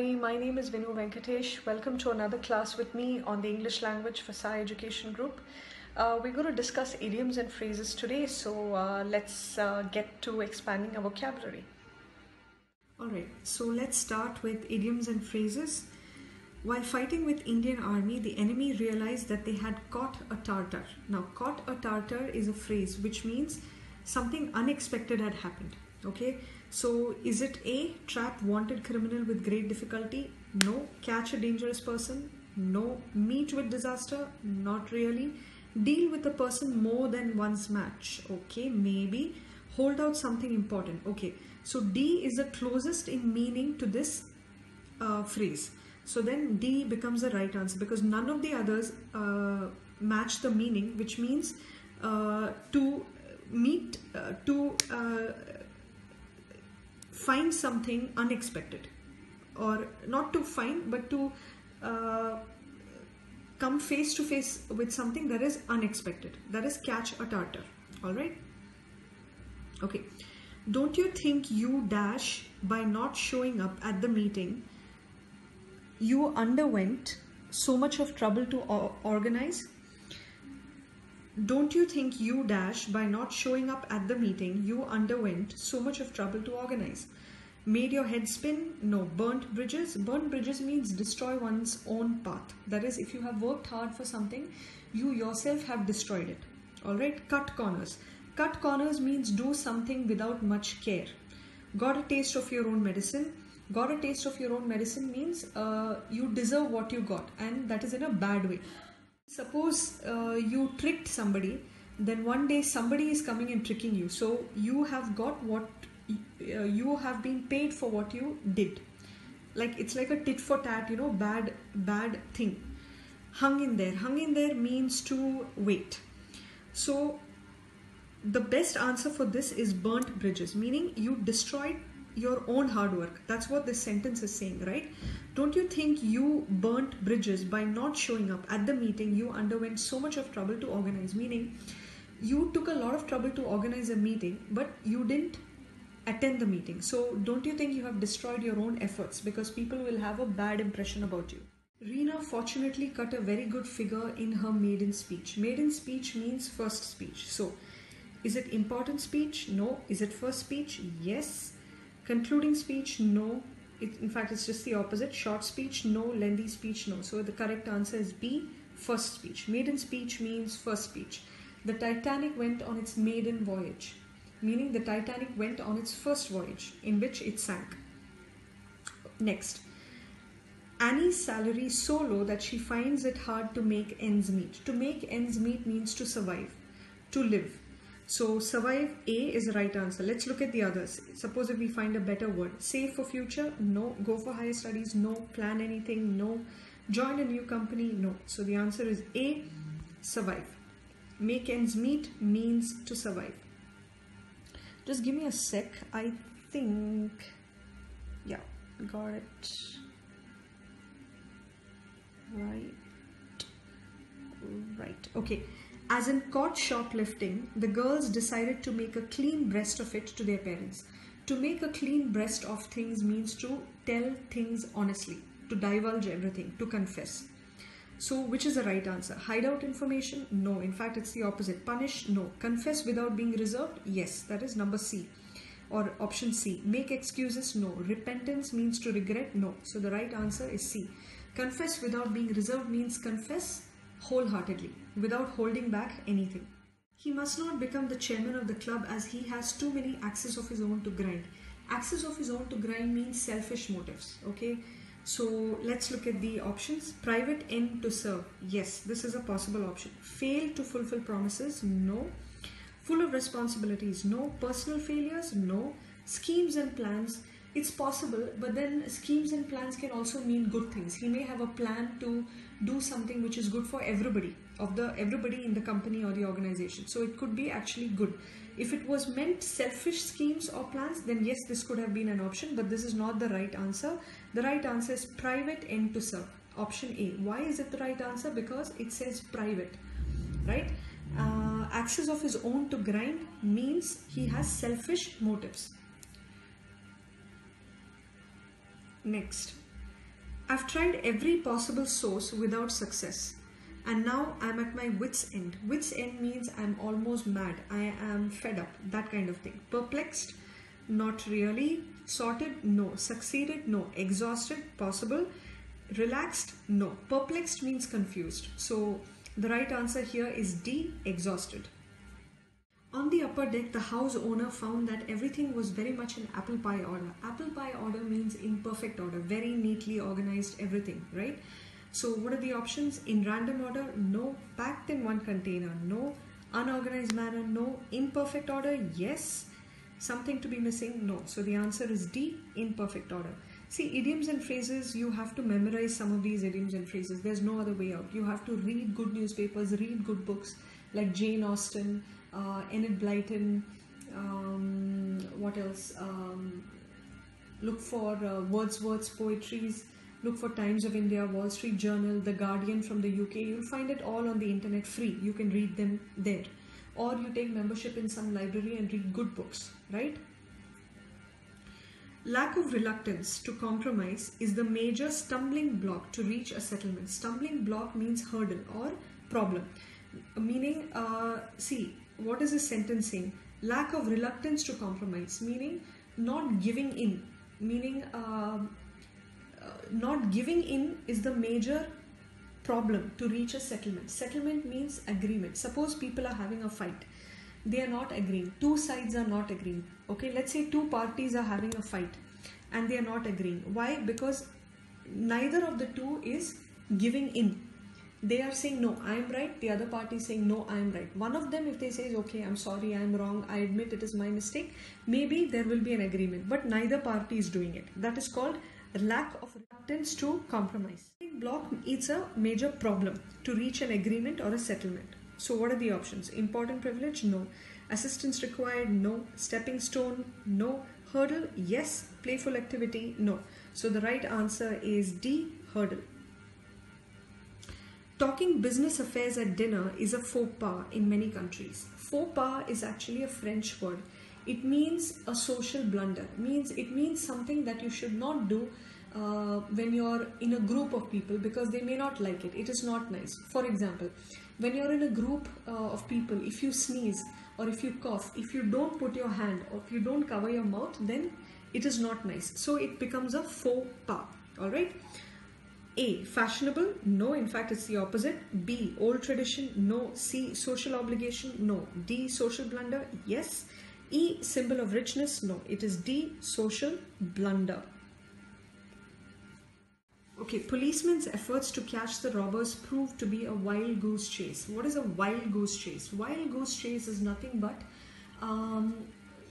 everybody, my name is Vinu Venkatesh. Welcome to another class with me on the English language for Sai Education Group. We're going to discuss idioms and phrases today, so let's get to expanding our vocabulary. Alright, so let's start with idioms and phrases. While fighting with Indian army, the enemy realized that they had caught a Tartar. Now, caught a Tartar is a phrase which means something unexpected had happened. Okay, so is it A, trap wanted criminal with great difficulty? No. Catch a dangerous person? No. Meet with disaster? Not really. Deal with a person more than once match? Okay, maybe. Hold out something important? Okay, so D is the closest in meaning to this phrase. So then D becomes the right answer because none of the others match the meaning, which means to meet, find something unexpected, or not to find but to come face to face with something that is unexpected. That is catch a Tartar. All right. Okay. Don't you think you dash by not showing up at the meeting you underwent so much of trouble to organize? Don't you think you dash by not showing up at the meeting you underwent so much of trouble to organize? Made your head spin? No. Burnt bridges? Burnt bridges means destroy one's own path. That is, if you have worked hard for something, you yourself have destroyed it. Alright? Cut corners. Cut corners means do something without much care. Got a taste of your own medicine? Got a taste of your own medicine means you deserve what you got, and that is in a bad way. Suppose you tricked somebody, then one day somebody is coming and tricking you. So you have got what you have been paid for what you did. Like it's like a tit for tat, bad thing. Hung in there. Hung in there means to wait. So the best answer for this is burnt bridges, meaning you destroyed your own hard work. That's what this sentence is saying, right? Don't you think you burnt bridges by not showing up at the meeting you underwent so much of trouble to organize? Meaning you took a lot of trouble to organize a meeting, but you didn't attend the meeting. So don't you think you have destroyed your own efforts, because people will have a bad impression about you? Reena fortunately cut a very good figure in her maiden speech. Maiden speech means first speech. So is it important speech? No. Is it first speech? Yes. Concluding speech? No. In fact, it's just the opposite. Short speech? No. Lengthy speech? No. So the correct answer is B, first speech. Maiden speech means first speech. The Titanic went on its maiden voyage, meaning the Titanic went on its first voyage in which it sank. Next. Annie's salary is so low that she finds it hard to make ends meet. To make ends meet means to survive, to live. So survive, A is the right answer. Let's look at the others. Suppose if we find a better word. Save for future? No. Go for higher studies? No. Plan anything? No. Join a new company? No. So the answer is A, survive. Make ends meet means to survive. Just give me a sec. I think, yeah, got it. Right. Okay. As in caught shoplifting, the girls decided to make a clean breast of it to their parents. To make a clean breast of things means to tell things honestly, to divulge everything, to confess. So which is the right answer? Hide out information? No. In fact, it's the opposite. Punish? No. Confess without being reserved? Yes. That is number C, or option C. Make excuses? No. Repentance means to regret? No. So the right answer is C. Confess without being reserved means confess wholeheartedly, without holding back anything. He must not become the chairman of the club as he has too many axes of his own to grind. Axes of his own to grind means selfish motives. Okay, so let's look at the options. Private end to serve? Yes, this is a possible option. Fail to fulfill promises? No. Full of responsibilities? No. Personal failures? No. Schemes and plans? It's possible, but then schemes and plans can also mean good things. He may have a plan to do something which is good for everybody, everybody in the company or the organization. So it could be actually good. If it was meant selfish schemes or plans, then yes, this could have been an option, but this is not the right answer. The right answer is private end to serve. Option A. Why is it the right answer? Because it says private, right? Axes of his own to grind means he has selfish motives. Next, I've tried every possible source without success. And now I'm at my wit's end. Wit's end means I'm almost mad. I am fed up. That kind of thing. Perplexed? Not really. Sorted? No. Succeeded? No. Exhausted? Possible. Relaxed? No. Perplexed means confused. So the right answer here is D. Exhausted. On the upper deck, the house owner found that everything was very much in apple pie order. Apple pie order means in perfect order, very neatly organized everything, right? So what are the options? In random order? No. Packed in one container? No. Unorganized manner? No. Imperfect order? Yes. Something to be missing? No. So the answer is D, in perfect order. See, idioms and phrases, you have to memorize some of these idioms and phrases. There's no other way out. You have to read good newspapers, read good books like Jane Austen, Enid Blyton, what else? Look for Wordsworth's poetries, look for Times of India, Wall Street Journal, The Guardian from the UK. You'll find it all on the internet free. You can read them there. Or you take membership in some library and read good books, right? Lack of reluctance to compromise is the major stumbling block to reach a settlement. Stumbling block means hurdle or problem. Meaning, see, what is this sentence saying? Lack of reluctance to compromise, meaning not giving in. Meaning, not giving in is the major problem to reach a settlement. Settlement means agreement. Suppose people are having a fight. They are not agreeing. Two sides are not agreeing. Okay, let's say two parties are having a fight and they are not agreeing. Why? Because neither of the two is giving in. They are saying, no, I am right. The other party is saying, no, I am right. One of them, if they say, okay, I'm sorry, I am wrong, I admit it is my mistake, maybe there will be an agreement. But neither party is doing it. That is called lack of reluctance to compromise. Block is a major problem to reach an agreement or a settlement. So what are the options? Important privilege? No. Assistance required? No. Stepping stone? No. Hurdle? Yes. Playful activity? No. So the right answer is D, hurdle. Talking business affairs at dinner is a faux pas in many countries. Faux pas is actually a French word. It means a social blunder. It means something that you should not do when you're in a group of people because they may not like it. It is not nice. For example, when you're in a group of people, if you sneeze or if you cough, if you don't put your hand or if you don't cover your mouth, then it is not nice. So it becomes a faux pas. Alright. A, fashionable? No, in fact it's the opposite. B, old tradition? No. C, social obligation? No. D, social blunder? Yes. E, symbol of richness? No. It is D, social blunder. Okay, policemen's efforts to catch the robbers proved to be a wild goose chase. What is a wild goose chase? Wild goose chase is nothing but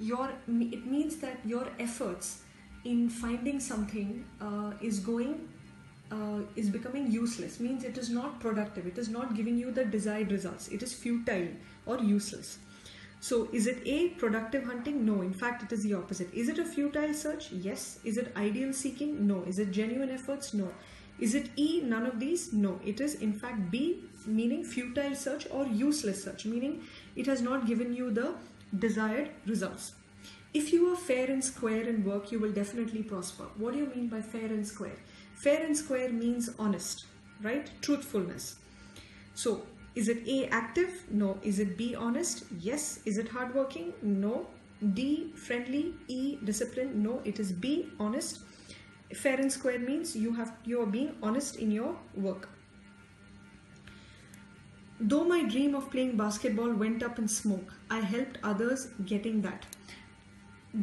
it means that your efforts in finding something is becoming useless. Means it is not productive. It is not giving you the desired results. It is futile or useless. So is it A, productive hunting? No, in fact it is the opposite. Is it a futile search? Yes. Is it ideal seeking? No. Is it genuine efforts? No. Is it E, none of these? No. It is in fact B, meaning futile search or useless search, meaning it has not given you the desired results. If you are fair and square in work, you will definitely prosper. What do you mean by fair and square? Fair and square means honest, right? Truthfulness. So is it A, active? No. Is it B, honest? Yes. Is it hardworking? No. D, friendly. E, disciplined? No. It is B, honest. Fair and square means you are being honest in your work. Though my dream of playing basketball went up in smoke, I helped others getting that.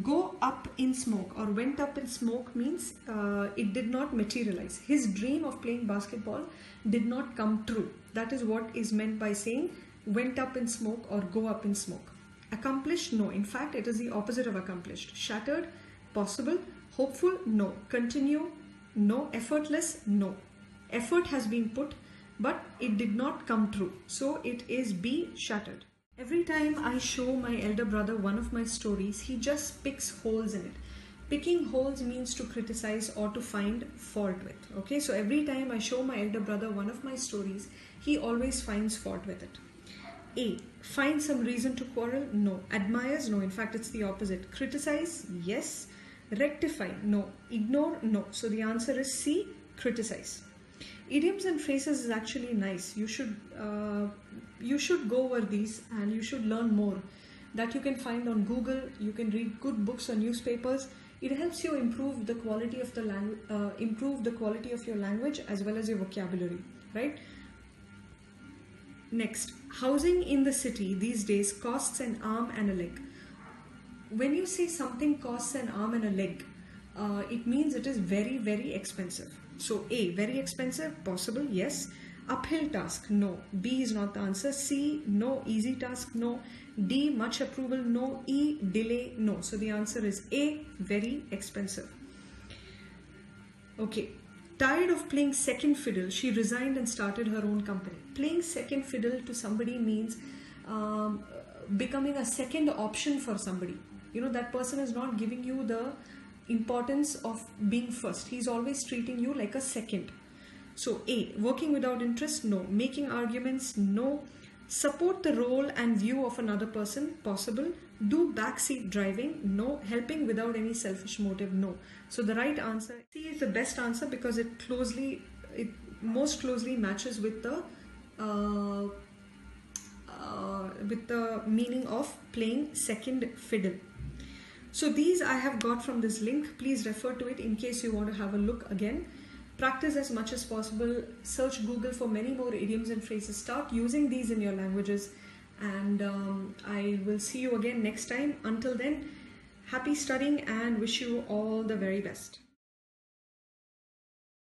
Go up in smoke or went up in smoke means it did not materialize. His dream of playing basketball did not come true. That is what is meant by saying went up in smoke or go up in smoke. Accomplished? No. In fact, it is the opposite of accomplished. Shattered? Possible. Hopeful? No. Continue? No. Effortless? No. Effort has been put, but it did not come true. So it is B, shattered. Every time I show my elder brother one of my stories, he just picks holes in it. Picking holes means to criticize or to find fault with. Okay, so every time I show my elder brother one of my stories, he always finds fault with it. A, find some reason to quarrel? No. Admires? No. In fact, it's the opposite. Criticize? Yes. Rectify? No. Ignore? No. So the answer is C, criticize. Idioms and phrases is actually nice. You should go over these and you should learn more. That you can find on Google. You can read good books or newspapers. It helps you improve the quality of the your language as well as your vocabulary, right? Next, housing in the city these days costs an arm and a leg. When you say something costs an arm and a leg, it means it is very, very expensive. So A, very expensive, possible, yes. Uphill task, no. B is not the answer. C, no. Easy task, no. D, much approval, no. E, delay, no. So the answer is A, very expensive. Okay. Tired of playing second fiddle, she resigned and started her own company. Playing second fiddle to somebody means becoming a second option for somebody. You know, that person is not giving you the importance of being first. He's always treating you like a second. So A, working without interest, no. Making arguments, no. Support the role and view of another person, possible. Do backseat driving, no. Helping without any selfish motive, no. So the right answer, C is the best answer because it most closely matches with the meaning of playing second fiddle. So these I have got from this link. Please refer to it in case you want to have a look again. Practice as much as possible. Search Google for many more idioms and phrases. Start using these in your languages. And I will see you again next time. Until then, happy studying and wish you all the very best.